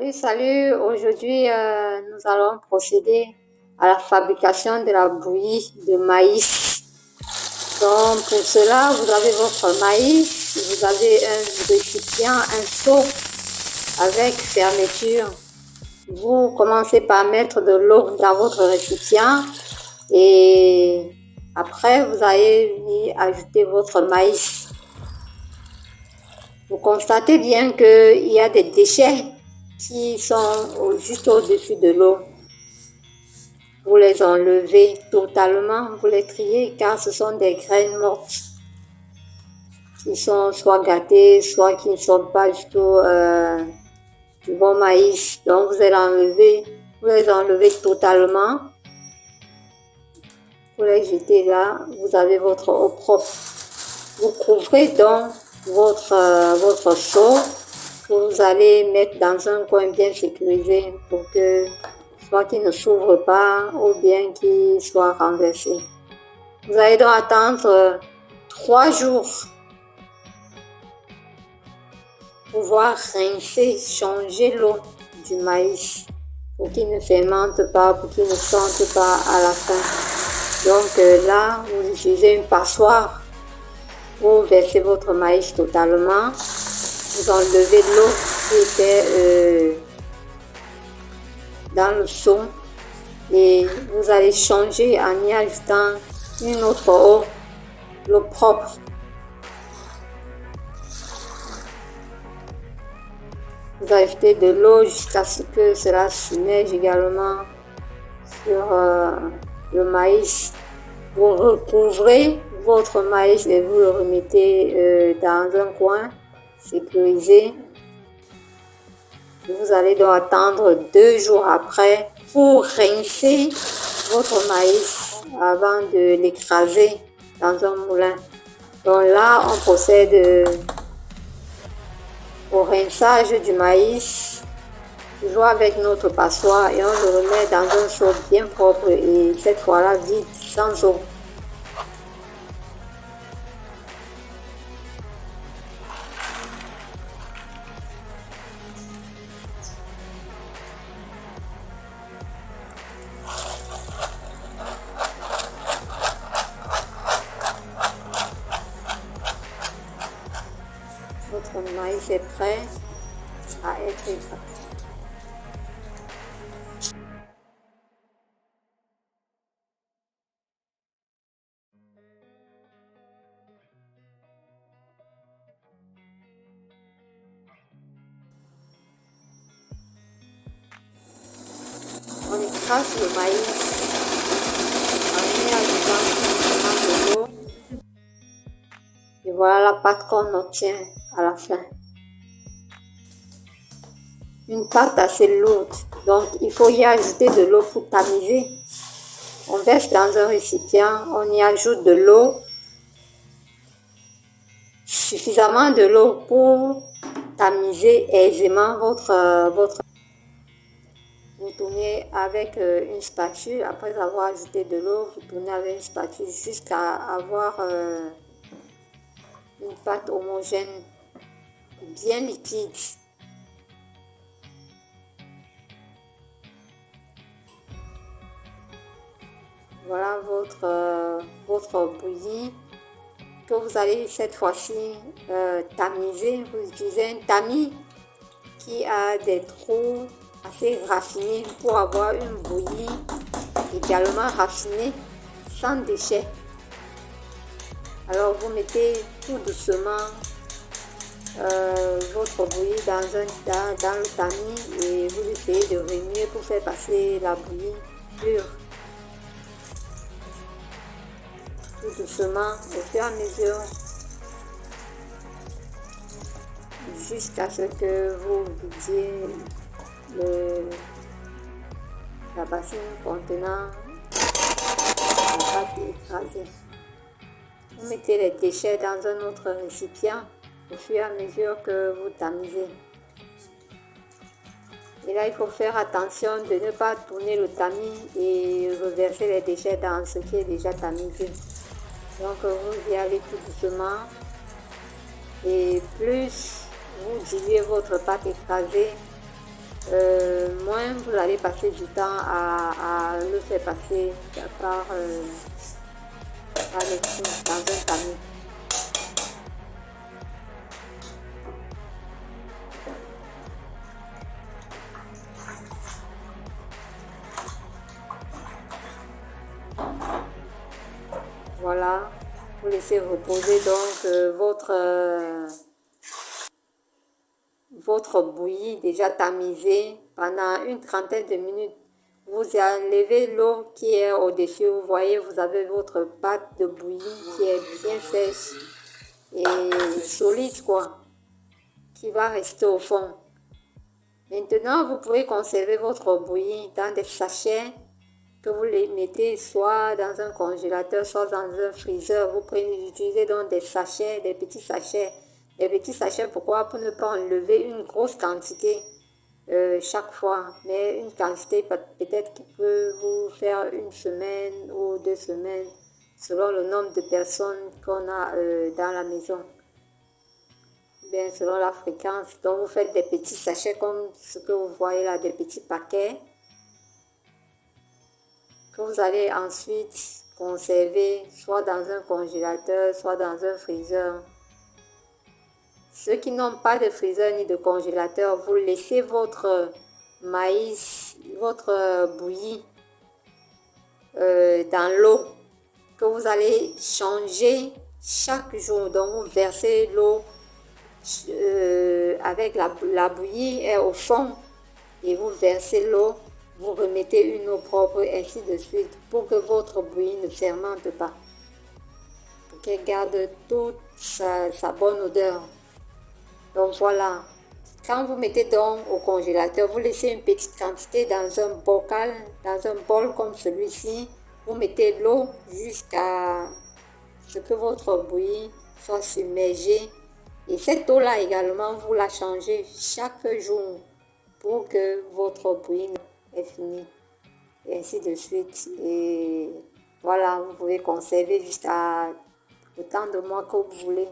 Oui, salut. Aujourd'hui, nous allons procéder à la fabrication de la bouillie de maïs. Donc, pour cela, vous avez votre maïs, vous avez un récipient, un seau avec fermeture. Vous commencez par mettre de l'eau dans votre récipient et après, vous allez y ajouter votre maïs. Vous constatez bien qu'il y a des déchets qui sont juste au-dessus de l'eau. Vous les enlevez totalement, vous les triez car ce sont des graines mortes qui sont soit gâtées, soit qui ne sont pas du tout du bon maïs. Donc vous les enlevez totalement, vous les jetez là, vous avez votre eau propre. Vous couvrez donc votre seau que vous allez mettre dans un coin bien sécurisé pour que soit qu'il ne s'ouvre pas ou bien qu'il soit renversé. Vous allez donc attendre 3 jours pour pouvoir rincer, changer l'eau du maïs pour qu'il ne fermente pas, pour qu'il ne sente pas à la fin. Donc là, vous utilisez une passoire. Vous versez votre maïs totalement. Vous enlevez l'eau qui était dans le seau et vous allez changer en y ajoutant une autre eau, l'eau propre. Vous ajoutez de l'eau jusqu'à ce que cela submerge également sur le maïs. Vous recouvrez votre maïs et vous le remettez dans un coin sécurisé. Vous allez donc attendre 2 jours après pour rincer votre maïs avant de l'écraser dans un moulin. Donc là, on procède au rinçage du maïs, toujours avec notre passoire, et on le remet dans un seau bien propre et cette fois-là vide, sans eau. Votre maïs est prêt à être écrasé. On écrase le maïs en y ajoutant de l'eau. Et voilà la pâte qu'on obtient à la fin. Une pâte assez lourde, donc il faut y ajouter de l'eau pour tamiser. On verse dans un récipient, on y ajoute de l'eau, suffisamment de l'eau pour tamiser aisément votre. Vous tournez avec une spatule, après avoir ajouté de l'eau, vous tournez avec une spatule jusqu'à avoir une pâte homogène, bien liquide. Voilà votre bouillie que vous allez cette fois-ci tamiser. Vous utilisez un tamis qui a des trous assez raffinés pour avoir une bouillie également raffinée, sans déchets. Alors vous mettez tout doucement votre bouillie dans le tamis et vous essayez de remuer pour faire passer la bouillie pure. Tout doucement, au fur et à mesure, jusqu'à ce que vous vidiez la bassine contenant la pâte écrasée. Vous mettez les déchets dans un autre récipient au fur et à mesure que vous tamisez. Et là, il faut faire attention de ne pas tourner le tamis et reverser les déchets dans ce qui est déjà tamisé. Donc vous y allez tout doucement et plus vous diluez votre pâte écrasée, moins vous allez passer du temps à le faire passer par le four dans un tamis. Voilà, vous laissez reposer donc votre bouillie déjà tamisée pendant une trentaine de minutes. Vous enlevez l'eau qui est au-dessus. Vous voyez, vous avez votre pâte de bouillie qui est bien sèche et solide, quoi, qui va rester au fond. Maintenant, vous pouvez conserver votre bouillie dans des sachets que vous les mettez soit dans un congélateur, soit dans un freezer. Vous pouvez utiliser donc des sachets, des petits sachets. Les petits sachets, pourquoi? Pour ne pas enlever une grosse quantité chaque fois, mais une quantité peut-être qui peut vous faire une semaine ou 2 semaines, selon le nombre de personnes qu'on a dans la maison. Bien, selon la fréquence. Donc, vous faites des petits sachets comme ce que vous voyez là, des petits paquets que vous allez ensuite conserver soit dans un congélateur, soit dans un freezer. Ceux qui n'ont pas de freezer ni de congélateur, vous laissez votre maïs, votre bouillie dans l'eau que vous allez changer chaque jour. Donc, vous versez l'eau avec la bouillie est au fond et vous versez l'eau, vous remettez une eau propre, ainsi de suite, pour que votre bouillie ne fermente pas, pour qu'elle garde toute sa bonne odeur. Donc voilà, quand vous mettez donc au congélateur, vous laissez une petite quantité dans un bocal, dans un bol comme celui-ci. Vous mettez l'eau jusqu'à ce que votre bouillie soit submergée. Et cette eau-là également, vous la changez chaque jour pour que votre bouillie est finie. Et ainsi de suite. Et voilà, vous pouvez conserver jusqu'à autant de mois que vous voulez.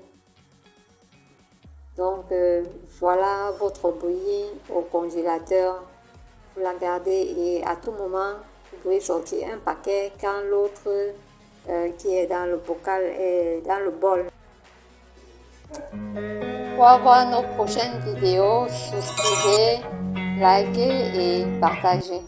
Donc voilà votre bouillie au congélateur. Vous la gardez et à tout moment, vous pouvez sortir un paquet quand l'autre qui est dans le bocal est dans le bol. Pour avoir nos prochaines vidéos, souscrivez, likez et partagez.